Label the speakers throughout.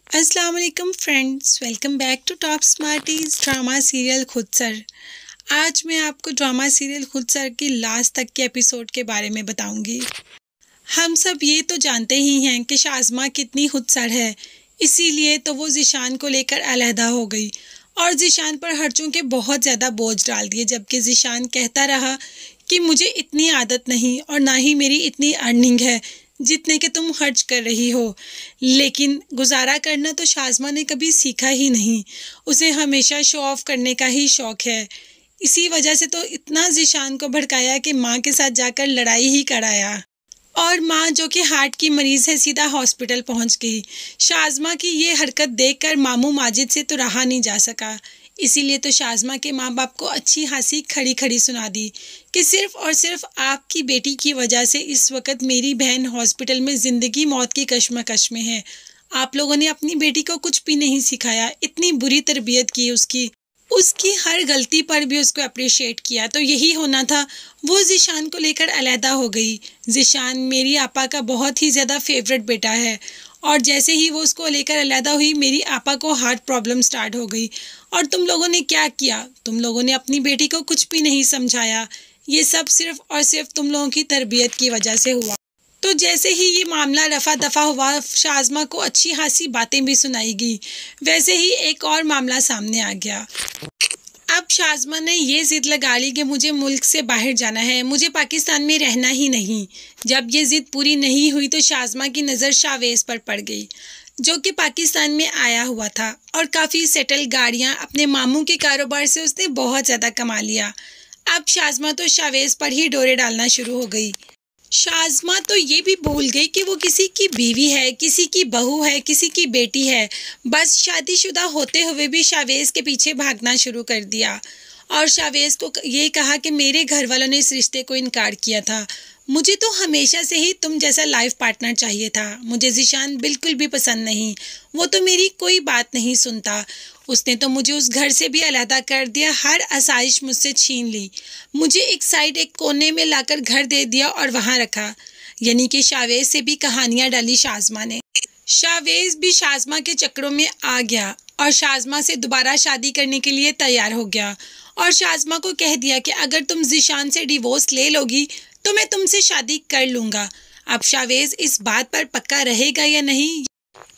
Speaker 1: अस्सलाम वालेकुम friends, welcome back to top smarties drama serial Khudsar. आज मैं आपको ड्रामा सीरियल खुद सर की लास्ट तक के एपिसोड के बारे में बताऊंगी। हम सब ये तो जानते ही हैं कि शाज़मा कितनी खुद सर है, इसीलिए तो वो ज़ीशान को लेकर अलहदा हो गई और ज़ीशान पर हर्चों के बहुत ज़्यादा बोझ डाल दिए, जबकि ज़ीशान कहता रहा कि मुझे इतनी आदत नहीं और ना ही मेरी इतनी अर्निंग है जितने कि तुम खर्च कर रही हो। लेकिन गुजारा करना तो शाज़मा ने कभी सीखा ही नहीं, उसे हमेशा शो ऑफ करने का ही शौक़ है। इसी वजह से तो इतना ज़ीशान को भड़काया कि माँ के साथ जाकर लड़ाई ही कराया और माँ जो कि हार्ट की मरीज़ है सीधा हॉस्पिटल पहुँच गई। शाज़मा की ये हरकत देखकर मामू माजिद से तो रहा नहीं जा सका, इसीलिए तो शाज़मा के माँ बाप को अच्छी खासी खड़ी खड़ी सुना दी कि सिर्फ़ और सिर्फ आपकी बेटी की वजह से इस वक्त मेरी बहन हॉस्पिटल में ज़िंदगी मौत की कश्मकश में है। आप लोगों ने अपनी बेटी को कुछ भी नहीं सिखाया, इतनी बुरी तरबियत की उसकी हर गलती पर भी उसको अप्रिशिएट किया, तो यही होना था। वो ज़ीशान को लेकर अलहदा हो गई। ज़ीशान मेरी आपा का बहुत ही ज़्यादा फेवरेट बेटा है और जैसे ही वो उसको लेकर अलहदा हुई, मेरी आपा को हार्ट प्रॉब्लम स्टार्ट हो गई। और तुम लोगों ने क्या किया? तुम लोगों ने अपनी बेटी को कुछ भी नहीं समझाया। ये सब सिर्फ और सिर्फ तुम लोगों की तरबियत की वजह से हुआ। तो जैसे ही ये मामला रफा दफा हुआ, शाज़मा को अच्छी खासी बातें भी सुनाई गई। वैसे ही एक और मामला सामने आ गया। अब शाज़मा ने ये ज़िद लगा ली कि मुझे मुल्क से बाहर जाना है, मुझे पाकिस्तान में रहना ही नहीं। जब ये ज़िद पूरी नहीं हुई तो शाज़मा की नज़र शावेज़ पर पड़ गई, जो कि पाकिस्तान में आया हुआ था और काफ़ी सेटल गाड़ियाँ, अपने मामू के कारोबार से उसने बहुत ज़्यादा कमा लिया। अब शाज़मा तो शावेज़ पर ही डोरे डालना शुरू हो गई। शाज़मा तो ये भी भूल गई कि वो किसी की बीवी है, किसी की बहू है, किसी की बेटी है। बस शादीशुदा होते हुए भी शावेज़ के पीछे भागना शुरू कर दिया और शावेज़ को ये कहा कि मेरे घर वालों ने इस रिश्ते को इनकार किया था। मुझे तो हमेशा से ही तुम जैसा लाइफ पार्टनर चाहिए था। मुझे ज़ीशान बिल्कुल भी पसंद नहीं, वो तो मेरी कोई बात नहीं सुनता। उसने तो मुझे उस घर से भी अलहदा कर दिया, हर आसाइश मुझसे छीन ली, मुझे एक साइड एक कोने में लाकर घर दे दिया और वहाँ रखा। यानी कि शावेज़ से भी कहानियाँ डाली शाज़मा ने। शावेज़ भी शाज़मा के चक्करों में आ गया और शाज़मा से दोबारा शादी करने के लिए तैयार हो गया और शाज़मा को कह दिया कि अगर तुम ज़ीशान से डिवोर्स ले लोगी तो मैं तुमसे शादी कर लूँगा। अब शावेज़ इस बात पर पक्का रहेगा या नहीं,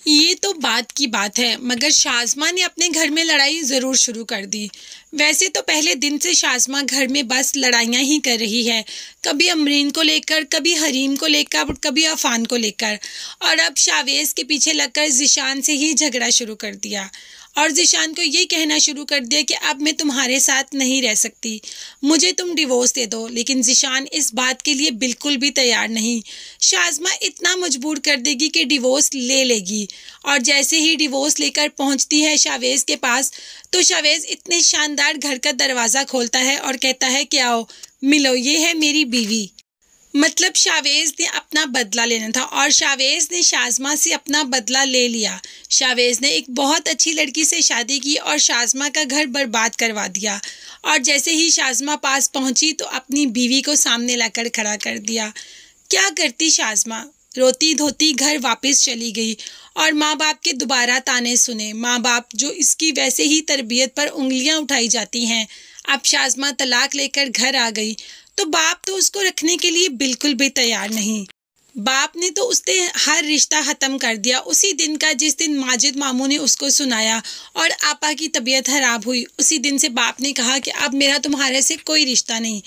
Speaker 1: ये तो बात की बात है, मगर शाज़मा ने अपने घर में लड़ाई ज़रूर शुरू कर दी। वैसे तो पहले दिन से शाज़मा घर में बस लड़ाइयाँ ही कर रही है, कभी अमरीन को लेकर, कभी हरीम को लेकर, कभी अफ़ान को लेकर, और अब शावेज़ के पीछे लगकर ज़ीशान से ही झगड़ा शुरू कर दिया और ज़ीशान को ये कहना शुरू कर दिया कि अब मैं तुम्हारे साथ नहीं रह सकती, मुझे तुम डिवोर्स दे दो। लेकिन ज़ीशान इस बात के लिए बिल्कुल भी तैयार नहीं। शाज़मा इतना मजबूर कर देगी कि डिवोर्स ले लेगी और जैसे ही डिवोर्स लेकर पहुंचती है शावेज़ के पास, तो शावेज़ इतने शानदार घर का दरवाज़ा खोलता है और कहता है कि आओ मिलो, ये है मेरी बीवी। मतलब शावेज़ ने अपना बदला लेना था और शावेज़ ने शाज़मा से अपना बदला ले लिया। शावेज़ ने एक बहुत अच्छी लड़की से शादी की और शाज़मा का घर बर्बाद करवा दिया और जैसे ही शाज़मा पास पहुंची तो अपनी बीवी को सामने लाकर खड़ा कर दिया। क्या करती शाज़मा? रोती धोती घर वापस चली गई और माँ बाप के दोबारा ताने सुने। माँ बाप जो इसकी वैसे ही तरबियत पर उंगलियां उठाई जाती हैं। अब शाज़मा तलाक लेकर घर आ गई तो बाप तो उसको रखने के लिए बिल्कुल भी तैयार नहीं। बाप ने तो उसने हर रिश्ता ख़त्म कर दिया उसी दिन का जिस दिन माजिद मामू ने उसको सुनाया और आपा की तबीयत खराब हुई। उसी दिन से बाप ने कहा कि अब मेरा तुम्हारे से कोई रिश्ता नहीं।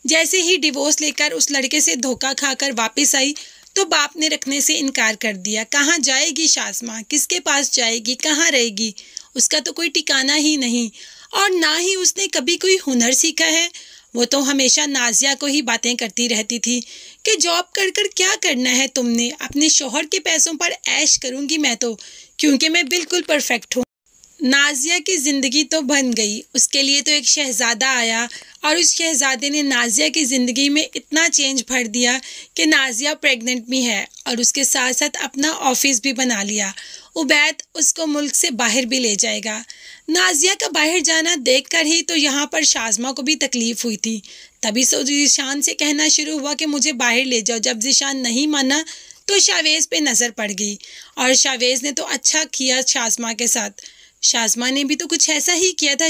Speaker 1: जैसे ही डिवोर्स लेकर उस लड़के से धोखा खाकर वापस आई तो बाप ने रखने से इनकार कर दिया। कहाँ जाएगी शाज़मा, किसके पास जाएगी, कहाँ रहेगी? उसका तो कोई ठिकाना ही नहीं और ना ही उसने कभी कोई हुनर सीखा है। वो तो हमेशा नाजिया को ही बातें करती रहती थी कि जॉब कर कर क्या करना है तुमने, अपने शोहर के पैसों पर ऐश करूँगी मैं तो, क्योंकि मैं बिल्कुल परफेक्ट हूँ। नाजिया की ज़िंदगी तो बन गई, उसके लिए तो एक शहज़ादा आया और उस शहज़ादे ने नाजिया की ज़िंदगी में इतना चेंज भर दिया कि नाजिया प्रेग्नेंट भी है और उसके साथ साथ अपना ऑफिस भी बना लिया। उबैद उसको मुल्क से बाहर भी ले जाएगा। नाजिया का बाहर जाना देखकर ही तो यहाँ पर शाज़मा को भी तकलीफ़ हुई थी। तभी से ज़ीशान से कहना शुरू हुआ कि मुझे बाहर ले जाओ। जब ज़ीशान नहीं माना तो शावेज़ पे नज़र पड़ गई और शावेज़ ने तो अच्छा किया शाज़मा के साथ। शाज़मा ने भी तो कुछ ऐसा ही किया था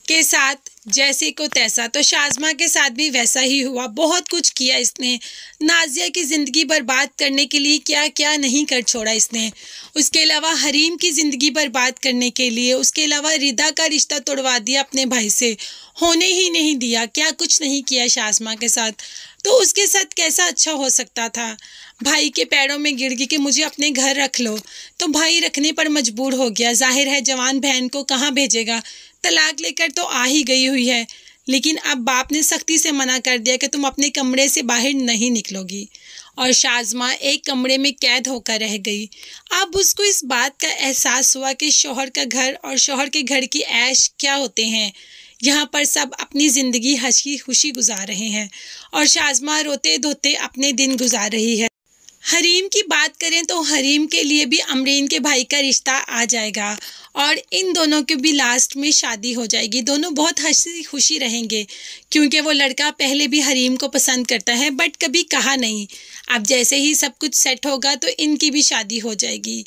Speaker 1: के साथ, जैसे को तैसा। तो शाज़मा के साथ भी वैसा ही हुआ। बहुत कुछ किया इसने, नाज़िया की ज़िंदगी बर्बाद करने के लिए क्या क्या नहीं कर छोड़ा इसने। उसके अलावा हरीम की ज़िंदगी बर्बाद करने के लिए, उसके अलावा रिदा का रिश्ता तोड़वा दिया अपने भाई से, होने ही नहीं दिया। क्या कुछ नहीं किया शाज़मा के साथ। तो उसके साथ कैसा अच्छा हो सकता था। भाई के पैरों में गिर गई कि मुझे अपने घर रख लो, तो भाई रखने पर मजबूर हो गया। जाहिर है जवान बहन को कहाँ भेजेगा, तलाक लेकर तो आ ही गई हुई है। लेकिन अब बाप ने सख्ती से मना कर दिया कि तुम अपने कमरे से बाहर नहीं निकलोगी। और शाज़मा एक कमरे में कैद होकर रह गई। अब उसको इस बात का एहसास हुआ कि शौहर का घर और शौहर के घर की ऐश क्या होते हैं। यहाँ पर सब अपनी ज़िंदगी हंसी खुशी गुजार रहे हैं और शाज़मा रोते धोते अपने दिन गुजार रही है। हरीम की बात करें तो हरीम के लिए भी अमरीन के भाई का रिश्ता आ जाएगा और इन दोनों की भी लास्ट में शादी हो जाएगी। दोनों बहुत हंसी खुशी रहेंगे क्योंकि वो लड़का पहले भी हरीम को पसंद करता है बट कभी कहा नहीं। अब जैसे ही सब कुछ सेट होगा तो इनकी भी शादी हो जाएगी।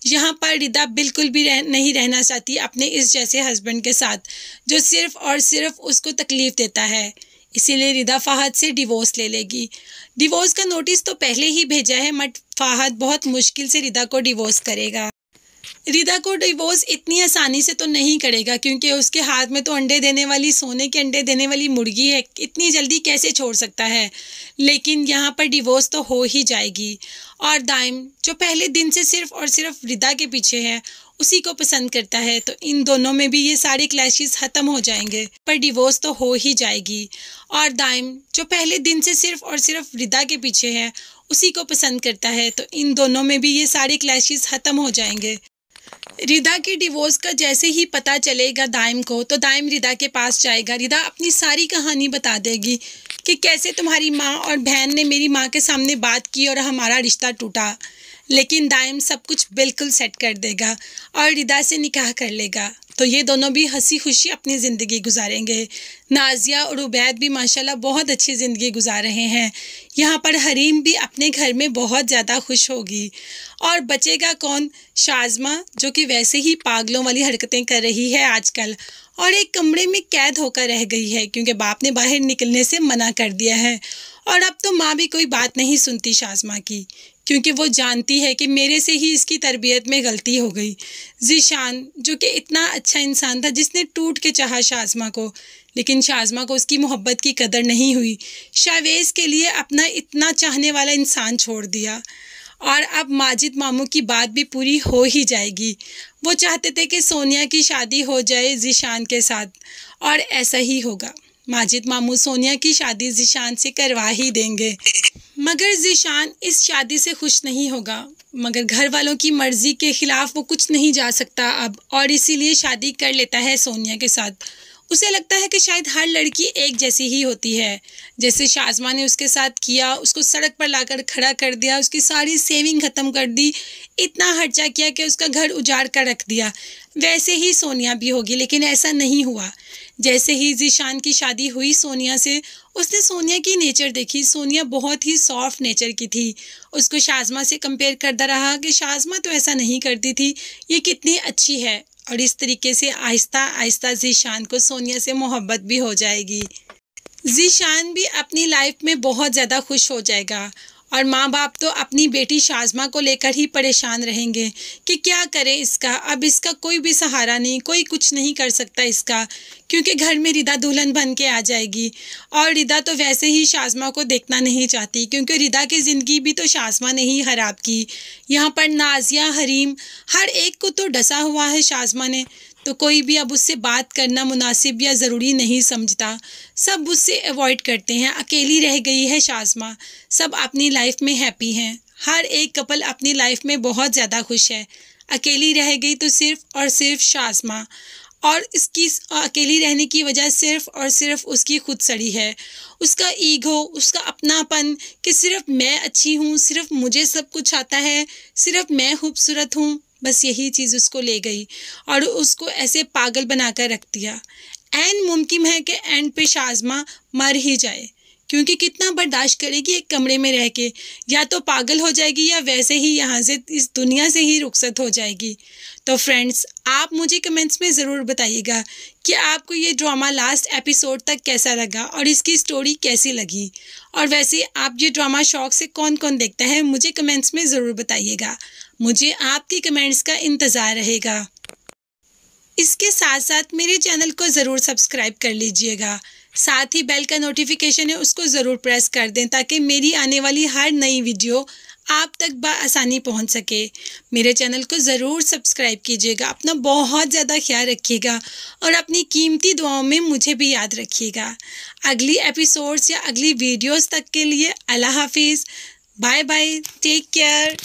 Speaker 1: यहाँ पर रिदा बिल्कुल भी नहीं रहना चाहती अपने इस जैसे हस्बैंड के साथ जो सिर्फ़ और सिर्फ उसको तकलीफ़ देता है। इसीलिए रिदा फ़ाहद से डिवोर्स ले लेगी। डिवोर्स का नोटिस तो पहले ही भेजा है बट फ़ाहद बहुत मुश्किल से रिदा को डिवोर्स करेगा। रिदा को डिवोर्स इतनी आसानी से तो नहीं करेगा क्योंकि उसके हाथ में तो अंडे देने वाली, सोने के अंडे देने वाली मुर्गी है। इतनी जल्दी कैसे छोड़ सकता है। लेकिन यहाँ पर डिवोर्स तो हो ही जाएगी। और दाइम जो पहले दिन से सिर्फ और सिर्फ रिदा के पीछे है, उसी को पसंद करता है, तो इन दोनों में भी ये सारे क्लैशेस ख़त्म हो जाएंगे। पर डिवोर्स तो हो ही जाएगी। और दाइम जो पहले दिन से सिर्फ और सिर्फ रिदा के पीछे है, उसी को पसंद करता है, तो इन दोनों में भी ये सारे क्लैशेस ख़त्म हो जाएंगे। रिदा के डिवोर्स का जैसे ही पता चलेगा दाइम को, तो दाइम रिदा के पास जाएगा। रिदा अपनी सारी कहानी बता देगी कि कैसे तुम्हारी माँ और बहन ने मेरी माँ के सामने बात की और हमारा रिश्ता टूटा। लेकिन दाइम सब कुछ बिल्कुल सेट कर देगा और रिदा से निकाह कर लेगा। तो ये दोनों भी हंसी खुशी अपनी ज़िंदगी गुजारेंगे। नाज़िया और उबैद भी माशाल्लाह बहुत अच्छी ज़िंदगी गुजार रहे हैं। यहाँ पर हरीम भी अपने घर में बहुत ज़्यादा खुश होगी। और बचेगा कौन? शाज़मा, जो कि वैसे ही पागलों वाली हरकतें कर रही है आजकल और एक कमरे में कैद होकर रह गई है क्योंकि बाप ने बाहर निकलने से मना कर दिया है। और अब तो माँ भी कोई बात नहीं सुनती शाज़मा की क्योंकि वो जानती है कि मेरे से ही इसकी तरबियत में गलती हो गई। ज़ीशान जो कि इतना अच्छा इंसान था जिसने टूट के चाहा शाज़मा को, लेकिन शाज़मा को उसकी मोहब्बत की कदर नहीं हुई। शावेज़ के लिए अपना इतना चाहने वाला इंसान छोड़ दिया। और अब माजिद मामू की बात भी पूरी हो ही जाएगी। वो चाहते थे कि सोनिया की शादी हो जाए ज़ीशान के साथ और ऐसा ही होगा। माजिद मामू सोनिया की शादी ज़ीशान से करवा ही देंगे। मगर ज़ीशान इस शादी से खुश नहीं होगा, मगर घर वालों की मर्ज़ी के ख़िलाफ़ वो कुछ नहीं जा सकता अब, और इसीलिए शादी कर लेता है सोनिया के साथ। उसे लगता है कि शायद हर लड़की एक जैसी ही होती है। जैसे शाज़मा ने उसके साथ किया, उसको सड़क पर लाकर खड़ा कर दिया, उसकी सारी सेविंग ख़त्म कर दी, इतना खर्चा किया कि उसका घर उजाड़ कर रख दिया, वैसे ही सोनिया भी होगी। लेकिन ऐसा नहीं हुआ। जैसे ही ज़ीशान की शादी हुई सोनिया से, उसने सोनिया की नेचर देखी। सोनिया बहुत ही सॉफ्ट नेचर की थी। उसको शाज़मा से कंपेयर करता रहा कि शाज़मा तो ऐसा नहीं करती थी, ये कितनी अच्छी है। और इस तरीके से आहिस्ता आहिस्ता ज़ीशान को सोनिया से मोहब्बत भी हो जाएगी। ज़ीशान भी अपनी लाइफ में बहुत ज़्यादा खुश हो जाएगा और माँ बाप तो अपनी बेटी शाज़मा को लेकर ही परेशान रहेंगे कि क्या करें इसका। अब इसका कोई भी सहारा नहीं, कोई कुछ नहीं कर सकता इसका, क्योंकि घर में रिदा दुल्हन बन के आ जाएगी। और रिदा तो वैसे ही शाज़मा को देखना नहीं चाहती क्योंकि रिदा की ज़िंदगी भी तो शाज़मा ने ही ख़राब की। यहाँ पर नाज़िया, हरीम, हर एक को तो डसा हुआ है शाज़मा ने, तो कोई भी अब उससे बात करना मुनासिब या ज़रूरी नहीं समझता। सब उससे अवॉइड करते हैं। अकेली रह गई है शाज़मा। सब अपनी लाइफ में हैप्पी हैं। हर एक कपल अपनी लाइफ में बहुत ज़्यादा खुश है। अकेली रह गई तो सिर्फ़ और सिर्फ शाज़मा, और इसकी अकेली रहने की वजह सिर्फ़ और सिर्फ उसकी खुद सड़ी है। उसका ईगो, उसका अपनापन कि सिर्फ़ मैं अच्छी हूँ, सिर्फ़ मुझे सब कुछ आता है, सिर्फ़ मैं खूबसूरत हूँ, बस यही चीज़ उसको ले गई और उसको ऐसे पागल बनाकर रख दिया। एंड मुमकिन है कि एंड पे शाज़मा मर ही जाए क्योंकि कितना बर्दाश्त करेगी एक कमरे में रह के, या तो पागल हो जाएगी या वैसे ही यहाँ से इस दुनिया से ही रुखसत हो जाएगी। तो फ्रेंड्स, आप मुझे कमेंट्स में ज़रूर बताइएगा कि आपको ये ड्रामा लास्ट एपिसोड तक कैसा लगा और इसकी स्टोरी कैसी लगी। और वैसे आप ये ड्रामा शौक से कौन कौन देखता है मुझे कमेंट्स में ज़रूर बताइएगा। मुझे आपके कमेंट्स का इंतज़ार रहेगा। इसके साथ साथ मेरे चैनल को ज़रूर सब्सक्राइब कर लीजिएगा। साथ ही बेल का नोटिफिकेशन है उसको ज़रूर प्रेस कर दें ताकि मेरी आने वाली हर नई वीडियो आप तक बआसानी पहुंच सके। मेरे चैनल को ज़रूर सब्सक्राइब कीजिएगा। अपना बहुत ज़्यादा ख्याल रखिएगा और अपनी कीमती दुआओं में मुझे भी याद रखिएगा। अगली एपिसोड्स या अगली वीडियोस तक के लिए अल्लाह हाफिज़, बाय बाय, टेक केयर।